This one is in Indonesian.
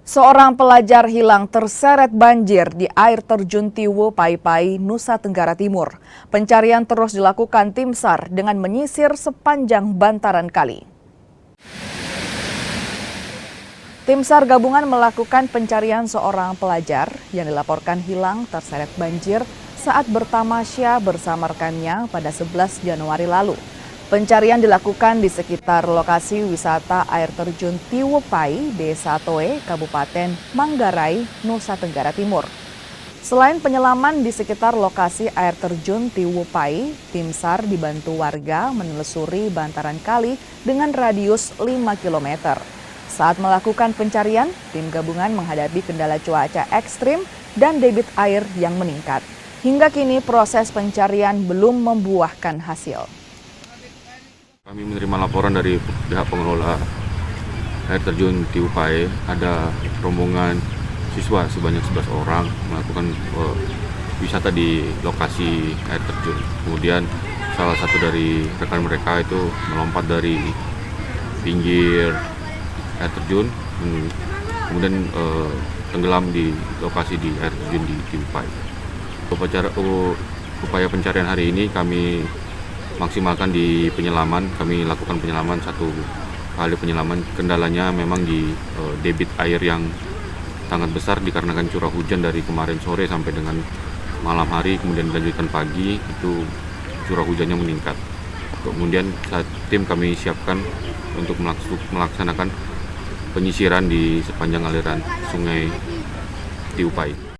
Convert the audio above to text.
Seorang pelajar hilang terseret banjir di air terjun Tiwo Paipai, Nusa Tenggara Timur. Pencarian terus dilakukan tim SAR dengan menyisir sepanjang bantaran kali. Tim SAR gabungan melakukan pencarian seorang pelajar yang dilaporkan hilang terseret banjir saat bertamasya bersama rekannya pada 11 Januari lalu. Pencarian dilakukan di sekitar lokasi wisata air terjun Tiwo Pai, Desa Toe, Kabupaten Manggarai, Nusa Tenggara Timur. Selain penyelaman di sekitar lokasi air terjun Tiwo Pai, tim SAR dibantu warga menelusuri bantaran kali dengan radius 5 km. Saat melakukan pencarian, tim gabungan menghadapi kendala cuaca ekstrim dan debit air yang meningkat. Hingga kini proses pencarian belum membuahkan hasil. Kami menerima laporan dari pihak pengelola air terjun Tiwo Pai, ada rombongan siswa sebanyak 11 orang melakukan wisata di lokasi air terjun. Kemudian salah satu dari rekan mereka itu melompat dari pinggir air terjun, kemudian tenggelam di lokasi di air terjun di Tiwo Pai. Upaya pencarian hari ini kami maksimalkan di penyelaman. Kami lakukan penyelaman, satu kali penyelaman. Kendalanya memang di debit air yang sangat besar dikarenakan curah hujan dari kemarin sore sampai dengan malam hari, kemudian dilanjutkan pagi, itu curah hujannya meningkat. Kemudian saat tim kami siapkan untuk melaksanakan penyisiran di sepanjang aliran sungai Tiwo Pai.